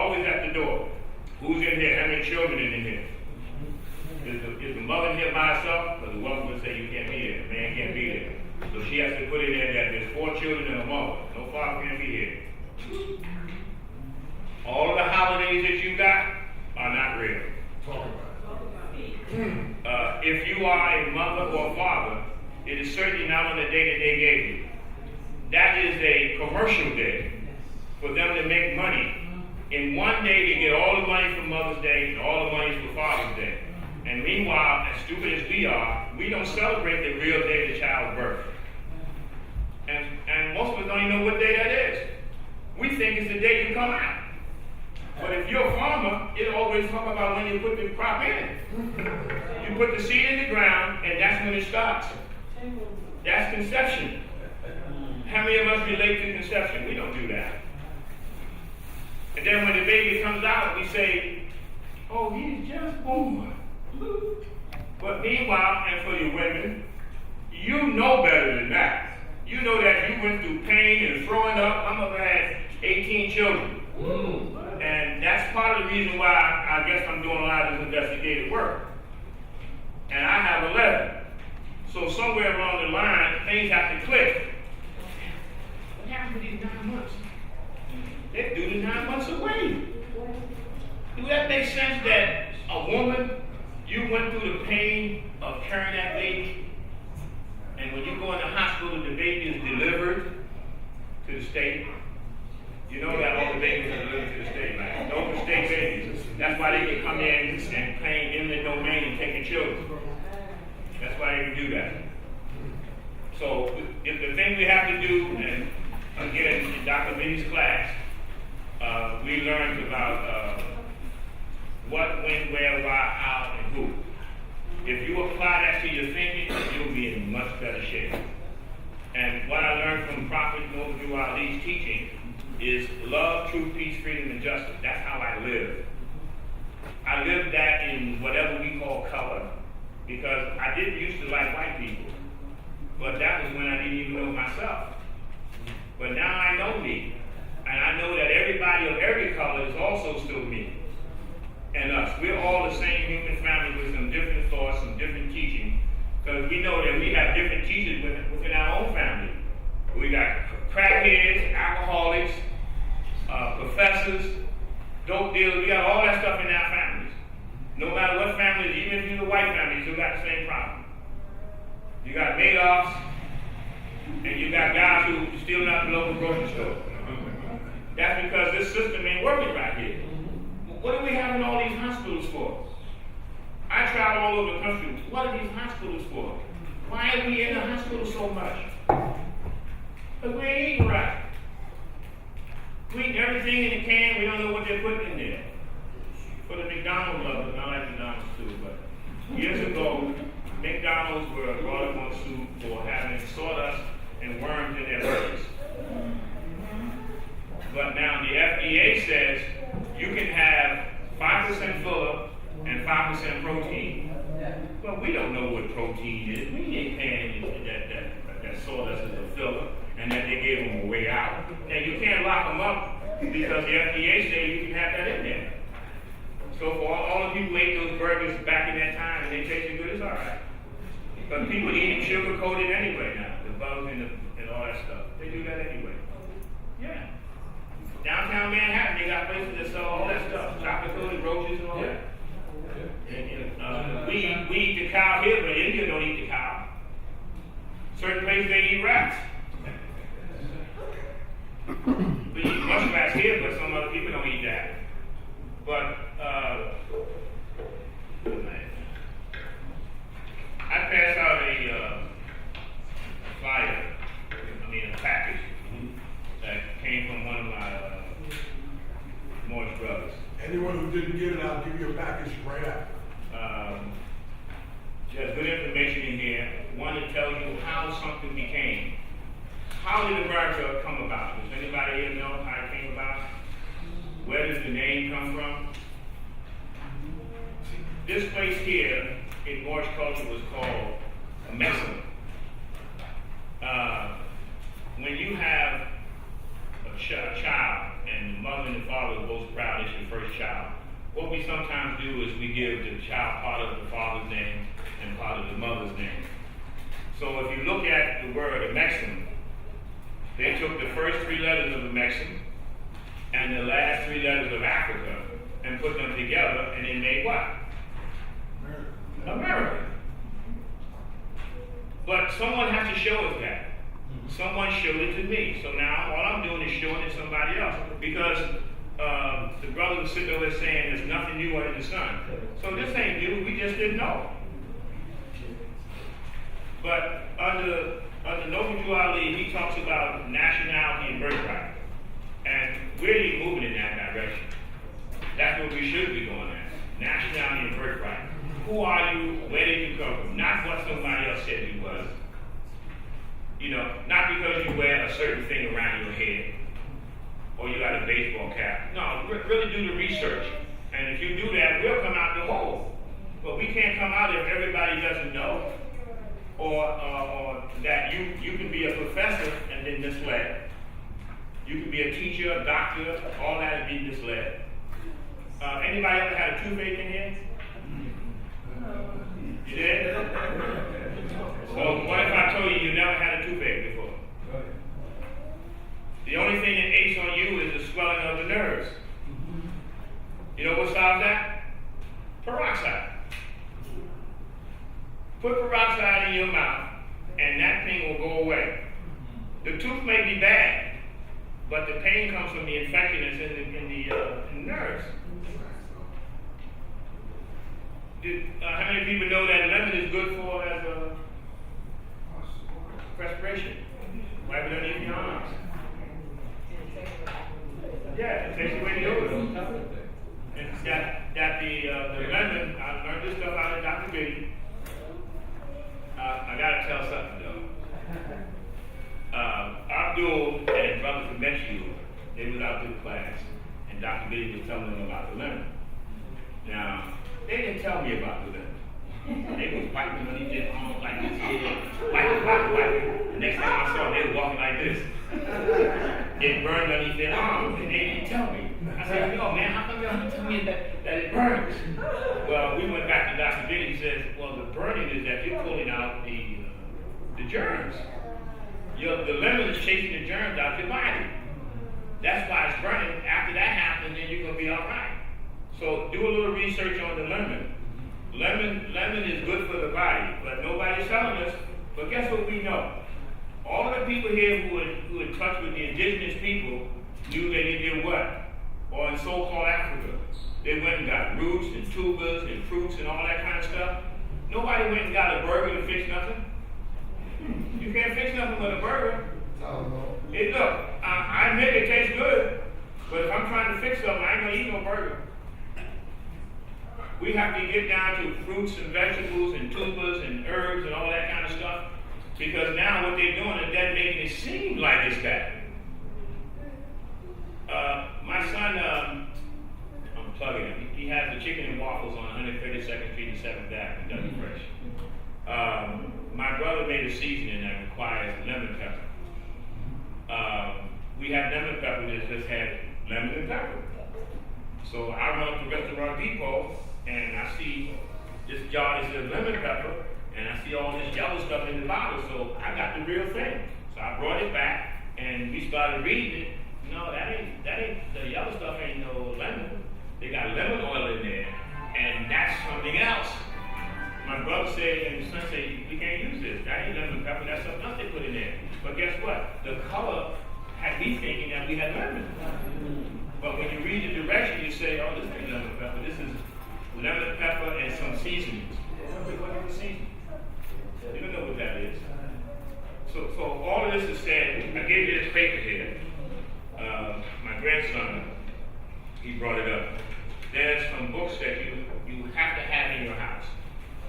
Always at the door. Who's in here? How many children are in here? Is the mother in here by herself? Because the woman would say you can't be here. The man can't be here. So she has to put in there that there's 4 children and a mother. No father can be here. All of the holidays that you got are not real. If you are a mother or a father, it is certainly not on the day that they gave you. That is a commercial day for them to make money. In one day, they get all the money for Mother's Day and all the money for Father's Day. And meanwhile, as stupid as we are, we don't celebrate the real day of the child's birth. And most of us don't even know what day that is. We think it's the day you come out. But if you're a farmer, it always talk about when you put the crop in. You put the seed in the ground, and that's when it starts. That's conception. How many of us relate to conception? We don't do that. And then when the baby comes out, we say, oh, he's just born. But meanwhile, and for you women, you know better than that. You know that you went through pain and throwing up. Some of us had 18 children. And that's part of the reason why I guess I'm doing a lot of this investigative work. And I have 11. So somewhere along the line, things have to click. What happened to these 9 months? They're due to 9 months away. Do that make sense that a woman, you went through the pain of carrying that baby, and when you go in the hospital, the baby is delivered to the state. You know that all the babies are delivered to the state, right? Those are state babies. That's why they can come in and claim eminent domain and take the children. That's why they can do that. So if the thing we have to do, and again, in Dr. Minnie's class, we learned about what, when, where, why, how, and who. If you apply that to your thinking, you'll be in much better shape. And what I learned from Prophet Noble Ali's teaching is love, truth, peace, freedom, and justice. That's how I live. I live that in whatever we call color, because I didn't used to like white people. But that was when I didn't even know myself. But now I know me. And I know that everybody of every color is also still me and us. We're all the same human family with some different thoughts, some different teaching. Because we know that we have different teachers within our own family. We got crackheads, alcoholics, professors, dope dealers. We got all that stuff in our families. No matter what family, even if you're the white family, you still got the same problem. You got Madoffs, and you got guys who stealing out the local grocery store. That's because this system ain't working right here. What are we having all these hospitals for? I travel all over the country. What are these hospitals for? Why are we in the hospital so much? Because we ain't eating right. We eat everything in a can, we don't know what they're putting in there. For the McDonald's lovers, I like McDonald's too, but years ago, McDonald's were brought up on suit for having sawdust and worms in their burgers. But now the FDA says you can have 5% fuller and 5% protein. Well, we don't know what protein is. We ain't paying that sawdust as a filler and that they gave them a way out. And you can't lock them up because the FDA says you can have that in there. So for all the people who ate those burgers back in that time and they tasted good, it's all right. But people eating sugar coated anyway now, the bugs and all that stuff. They do that anyway. Yeah. Downtown Manhattan, they got places that sell all that stuff, chocolate coated roaches and all that. And, we eat the cow here, but India don't eat the cow. Certain places they eat rats. We eat muskrats here, but some other people don't eat that. But I passed out a flyer, a package that came from one of my Morris brothers. Anyone who didn't get it, I'll give you a package right after. There's good information in here. One that tells you how something became. How did America come about? Does anybody here know how it came about? Where does the name come from? This place here in Moorish culture was called a Mexican. When you have a child and the mother and the father are both proud, what we sometimes do is we give the child part of the father's name and part of the mother's name. So if you look at the word Mexim, they took the first 3 letters of the Mexim and the last 3 letters of Africa and put them together, and they made what? America. But someone has to show us that. Someone showed it to me. So now all I'm doing is showing it to somebody else. Because the brother was sitting over there saying there's nothing new under the sun. So this ain't new, we just didn't know. But under Noble Drew Ali, he talks about nationality and birthright. And we're really moving in that direction. That's what we should be going at. Nationality and birthright. Who are you? Where did you come from? Not what somebody else said you was. You know, not because you wear a certain thing around your head or you got a baseball cap. No, really do the research. And if you do that, we'll come out the hole. But we can't come out if everybody doesn't know. Or that you can be a professor and then misled. You can be a teacher, a doctor, all that and be misled. Anybody ever had a toothache in here? You did? So what if I told you never had a toothache before? The only thing that aches on you is the swelling of the nerves. You know what solves that? Peroxide. Put peroxide in your mouth, and that thing will go away. The tooth may be bad, but the pain comes from the infection that's in the nerves. How many people know that lemon is good for as a respiration? Wipe it underneath your arms. Yeah, it takes away the odor. And that the lemon, I learned this stuff out of Dr. Biddy. I gotta tell something though. Abdul and Brother Kameshi, they was out to the class, and Dr. Biddy was telling them about the lemon. Now, they didn't tell me about the lemon. They was wiping underneath their arms like this here. Wiping. The next time I saw them, they were walking like this. It burned underneath their arms, and they didn't tell me. I said, yo, man, how come y'all didn't tell me that it burns? Well, we went back to Dr. Biddy. He says, well, the burning is that you're pulling out the germs. The lemon is chasing the germs out your body. That's why it's burning. After that happens, then you're going to be all right. So do a little research on the lemon. Lemon is good for the body, but nobody's telling us. But guess what we know? All of the people here who are in touch with the indigenous people knew that they did what? Or in so-called Africa. They went and got roots and tubers and fruits and all that kind of stuff. Nobody went and got a burger to fix nothing. You can't fix nothing with a burger. Hey, look, I admit it tastes good, but if I'm trying to fix something, I ain't going to eat no burger. We have to get down to fruits and vegetables and tubers and herbs and all that kind of stuff, because now what they're doing is they're making it seem like it's that. My son, I'm plugging him. He has the chicken and waffles on 132nd Street and 7th Avenue, Dougie Fresh. My brother made a seasoning that requires lemon pepper. We have lemon pepper that just had lemon and pepper. So I run up to Restaurant Depot and I see this jar that says lemon pepper, and I see all this yellow stuff in the bottle. So I got the real thing. So I brought it back and we started reading it. No, that ain't the yellow stuff ain't no lemon. They got lemon oil in there, and that's something else. My brother said, and his son said, we can't use this. That ain't lemon pepper, that's something else they put in there. But guess what? The color had me thinking that we had lemon. But when you read the direction, you say, oh, this ain't lemon pepper. This is lemon pepper and some seasonings. What is seasoning? You don't know what that is. So all of this is said, I gave you this paper here. My grandson, he brought it up. There's some books that you have to have in your house.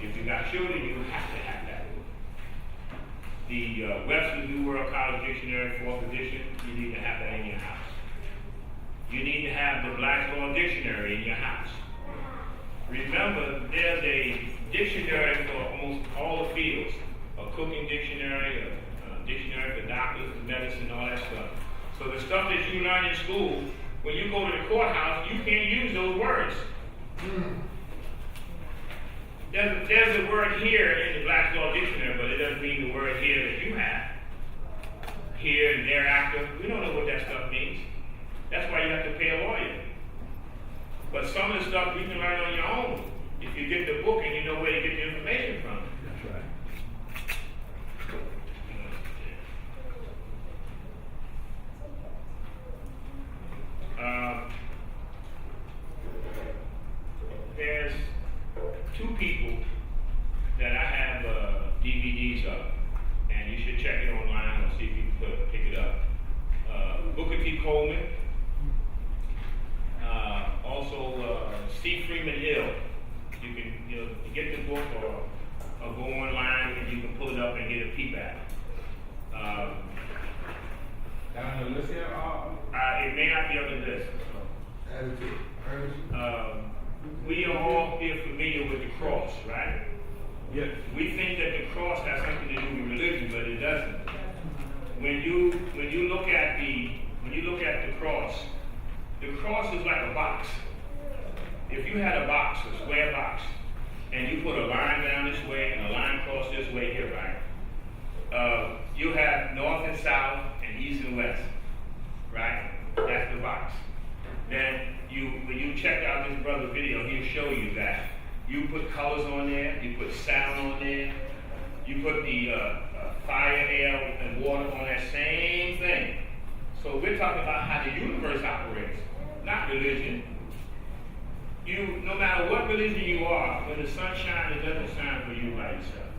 If you got children, you have to have that. The Webster's New World College Dictionary, 4th edition, you need to have that in your house. You need to have the Black's Law Dictionary in your house. Remember, there's a dictionary for almost all the fields. A cooking dictionary, a dictionary for doctors, medicine, all that stuff. So the stuff that you learn in school, when you go to the courthouse, you can't use those words. There's a word here in the Black's Law Dictionary, but it doesn't mean the word here that you have. Here and thereafter, we don't know what that stuff means. That's why you have to pay a lawyer. But some of the stuff you can learn on your own if you get the book and you know where to get the information from. That's right. There's two people that I have DVDs of, and you should check it online or see if you can pick it up. Booker T. Coleman, also C. Freeman Hill. You can you get the book or go online and you can pull it up and get a peep at it. Down on the list here? It may not be on the list. Add it to it. We are all here familiar with the cross, right? Yes. We think that the cross has something to do with religion, but it doesn't. When you look at the cross is like a box. If you had a box, a square box, and you put a line down this way and a line across this way here, right? You have north and south and east and west, right? That's the box. Then when you check out this brother's video, he'll show you that. You put colors on there, you put sound on there, you put the fire, air, and water on that same thing. So we're talking about how the universe operates, not religion. No matter what religion you are, when the sun shines, it doesn't shine for you by itself.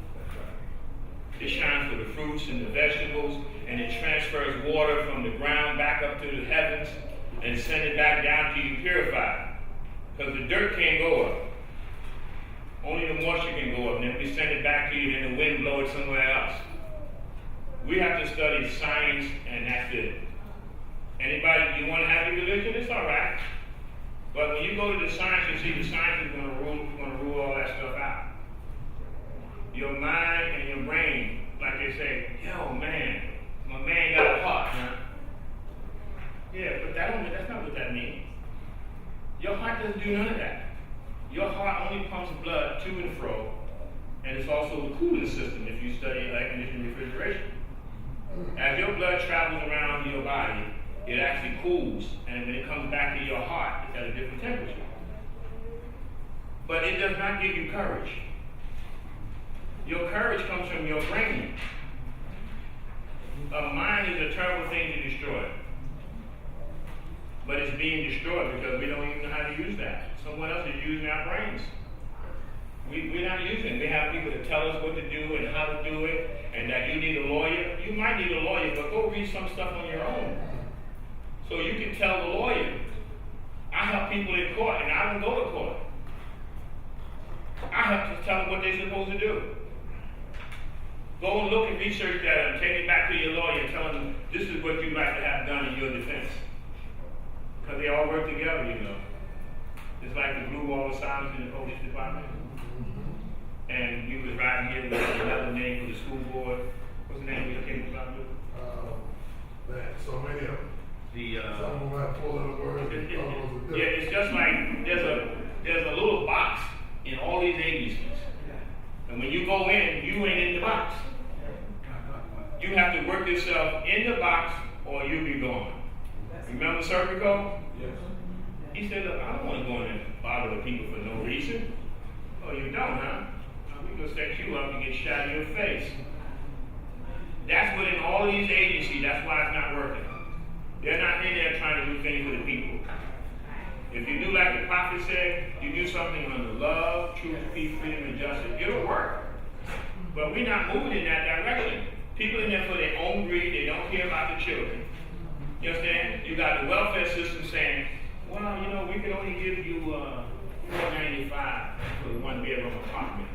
It shines for the fruits and the vegetables, and it transfers water from the ground back up to the heavens and send it back down to you purified. Because the dirt can't go up. Only the moisture can go up, and then we send it back to you, then the wind blow it somewhere else. We have to study science, and that's it. Anybody, you want to have your religion? It's all right. But when you go to the science, you see the science is going to rule all that stuff out. Your mind and your brain, like they say, yo, man, my man got a heart, huh? Yeah, but that's not what that means. Your heart doesn't do none of that. Your heart only pumps blood to and fro, and it's also the cooling system if you study air conditioning refrigeration. As your blood travels around your body, it actually cools, and when it comes back to your heart, it's at a different temperature. But it does not give you courage. Your courage comes from your brain. A mind is a terrible thing to destroy. But it's being destroyed because we don't even know how to use that. Someone else is using our brains. We're not using it. We have people to tell us what to do and how to do it, and that you need a lawyer. You might need a lawyer, but go read some stuff on your own. So you can tell the lawyer. I help people in court, and I don't go to court. I have to tell them what they're supposed to do. Go and look and research that and take it back to your lawyer and tell them this is what you'd like to have done in your defense. Because they all work together, you know. It's like the blue wall of silence in the police department. And you was riding here with another name for the school board. What's the name of your came about? Man, so many of them. Some of them have 4 little words. Yeah, it's just like there's a little box in all these agencies. And when you go in, you ain't in the box. You have to work yourself in the box or you'll be gone. Remember Serpico? Yes. He said, look, I don't want to go in and bother the people for no reason. Oh, you don't, huh? We're going to set you up and get shot in your face. That's what in all these agencies, that's why it's not working. They're not in there trying to do things for the people. If you do like the prophet said, you do something under love, truth, peace, freedom, and justice, it'll work. But we're not moving in that direction. People in there for their own greed, they don't care about the children. You understand? You got the welfare system saying, well, you know, we can only give you $495 for the 1-bedroom apartment.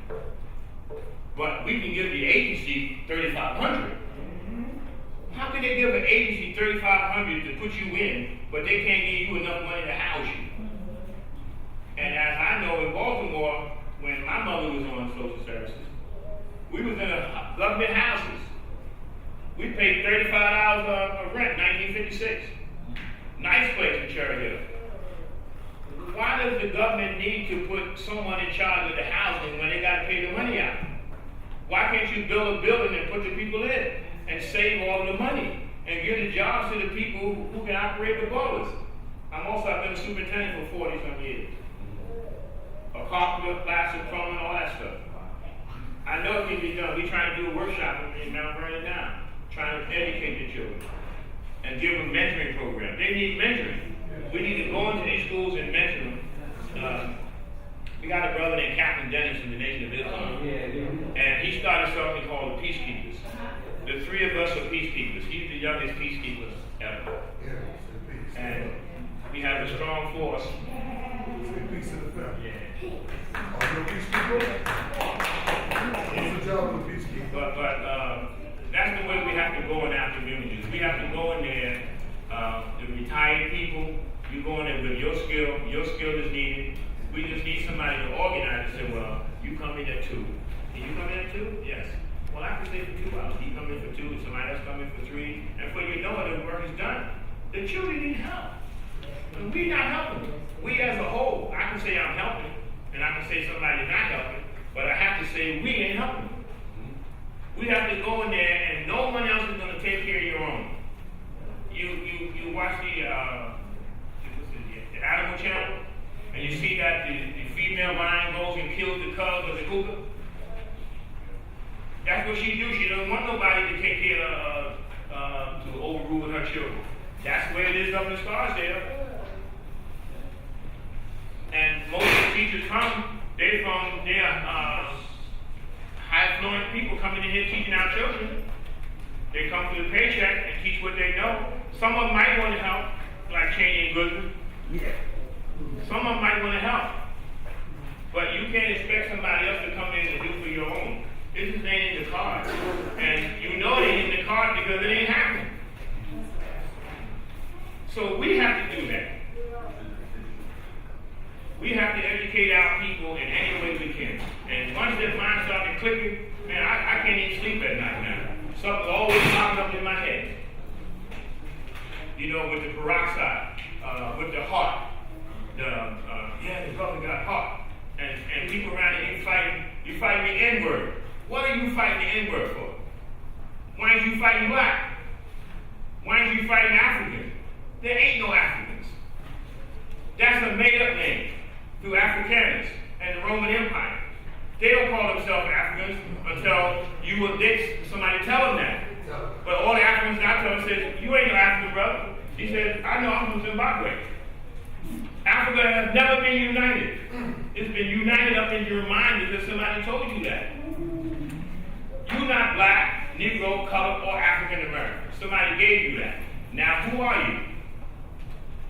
But we can give the agency $3,500. How can they give an agency $3,500 to put you in, but they can't give you enough money to house you? And as I know in Baltimore, when my mother was on social services, we was in government houses. We paid $35 of rent, 1956. Nice place in Cherry Hill. Why does the government need to put someone in charge of the housing when they got to pay the money out? Why can't you build a building and put the people in and save all the money and give the jobs to the people who can operate the boilers? I've been a superintendent for 40-some years. A carpenter, plaster, plumbing, all that stuff. I know it can be done. We're trying to do a workshop in Mount Vernon now, trying to educate the children and give them mentoring programs. They need mentoring. We need to go into these schools and mentor them. We got a brother named Captain Dennis from the Nation of Islam, and he started something called the Peacekeepers. The three of us are peacekeepers. He's the youngest peacekeeper ever. And we have a strong force. Peace in the family. Yeah. Are you a peacekeeper? What's the job of a peacekeeper? But that's the way we have to go in our communities. We have to go in there, the retired people, you go in there with your skill is needed. We just need somebody to organize and say, well, you come in at 2. Can you come in at 2? Yes. Well, I can stay for 2 hours. You come in for 2, somebody else come in for 3, and before you know it, the work is done. The children need help. And we're not helping. We as a whole, I can say I'm helping, and I can say somebody's not helping, but I have to say we ain't helping. We have to go in there, and no one else is going to take care of your own. You watch the Animal Channel, and you see that the female lion goes and kills the cubs of the cougar. That's what she do. She doesn't want nobody to take care of, to overrule her children. That's where it is up in Scarsdale. And most of the teachers they're high affluent people coming in here teaching our children. They come for the paycheck and teach what they know. Some of them might want to help, like Cheney and Goodman. Yeah. Some of them might want to help. But you can't expect somebody else to come in and do for your own. This is ain't in the cards. And you know it ain't in the cards because it ain't happening. So we have to do that. We have to educate our people in any way we can. And once their minds start clicking, man, I can't even sleep at night now. Something's always popping up in my head. You know, with the peroxide, with the heart. The brother got heart. And people around here you fighting the N-word. What are you fighting the N-word for? Why aren't you fighting black? Why aren't you fighting African? There ain't no Africans. That's a made-up name through Afrikaners and the Roman Empire. They don't call themselves Africans until somebody tell them that. But all the Africans I tell them says, you ain't no African, brother. He said, I know, I'm from Zimbabwe. Africa has never been united. It's been united up in your mind because somebody told you that. You're not black, Negro, colored, or African American. Somebody gave you that. Now, who are you?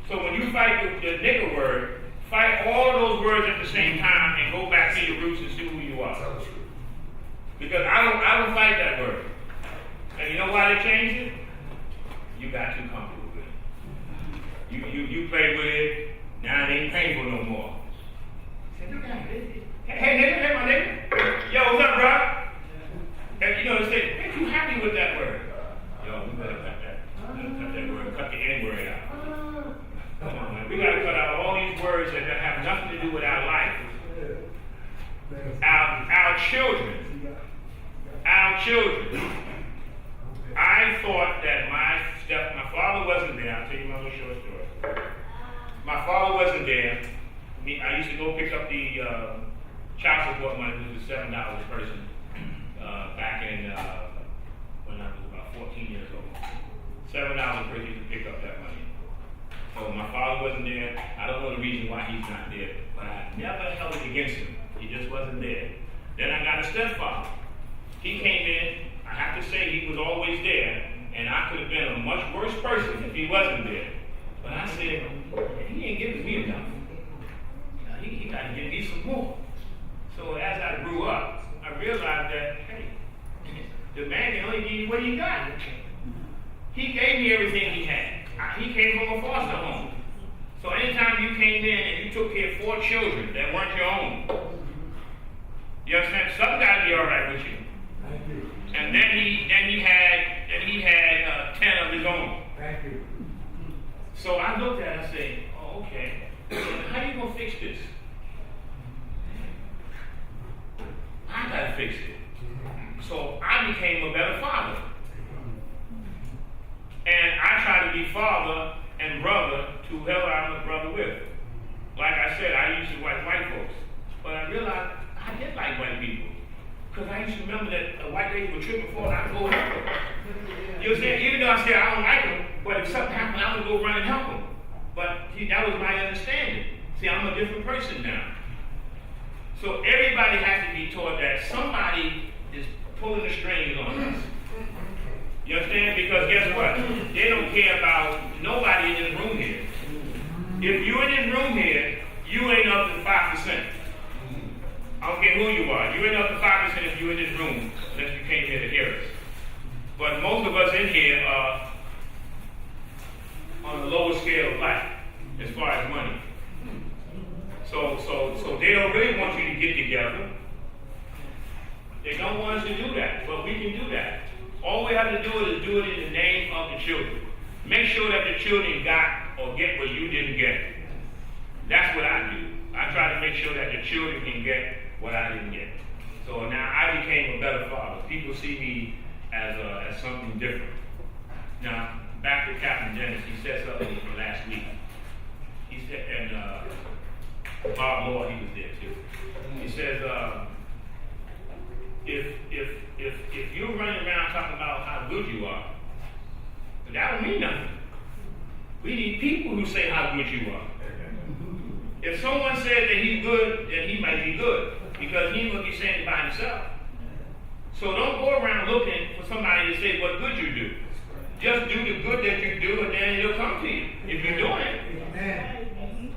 So when you fight the nigger word, fight all of those words at the same time and go back to your roots and see who you are. Because I don't fight that word. And you know why they changed it? You got too comfortable with it. You play with it, now it ain't painful no more. Hey nigga, my nigga. Yo, what's up, bro? And you know, they say, ain't you happy with that word? Yo, we better cut that word, cut the N-word out. Come on, man. We got to cut out all these words that have nothing to do with our life. Our children. I thought that my father wasn't there. I'll tell you my little short story. My father wasn't there. I used to go pick up the child support money, which was $7 a person, back in when I was about 14 years old. $7 a person used to pick up that money. So my father wasn't there. I don't know the reason why he's not there, but I never held it against him. He just wasn't there. Then I got a stepfather. He came in. I have to say he was always there, and I could have been a much worse person if he wasn't there. But I said, he ain't giving me enough. He got to give me some more. So as I grew up, I realized that, hey, the man can only give you what he got. He gave me everything he had. He came from a foster home. So anytime you came in and you took care of 4 children that weren't your own, you understand? Something got to be all right with you. And then he had 10 of his own. Thank you. So I looked at it and said, oh, okay. How you gonna fix this? I gotta fix it. So I became a better father. And I try to be father and brother to whoever I'm a brother with. Like I said, I used to like white folks. But I realized I did like white people. Because I used to remember that a white lady would trip and fall and I would go help her. You know what I'm saying? Even though I said I don't like them, but if something happened, I would go run and help them. But see, that was my understanding. See, I'm a different person now. So everybody has to be taught that somebody is pulling the strings on us. You understand? Because guess what? They don't care about nobody in this room here. If you're in this room here, you ain't up to 5%. I don't care who you are. You ain't up to 5% if you're in this room, unless you came here to hear us. But most of us in here are on the lower scale of life, as far as money. So they don't really want you to get together. They don't want us to do that, but we can do that. All we have to do is do it in the name of the children. Make sure that the children got or get what you didn't get. That's what I do. I try to make sure that the children can get what I didn't get. So now I became a better father. People see me as something different. Now, back to Captain Dennis, he said something last week. He said, and Bob Moore, he was there too. He says, if you're running around talking about how good you are, that don't mean nothing. We need people who say how good you are. If someone says that he's good, then he might be good, because he must be saying it by himself. So don't go around looking for somebody to say what good you do. Just do the good that you do, and then it'll come to you if you're doing it. Amen.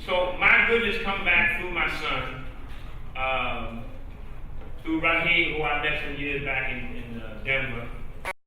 So my goodness come back through my son, through Raheem, who I met some years back in Denver.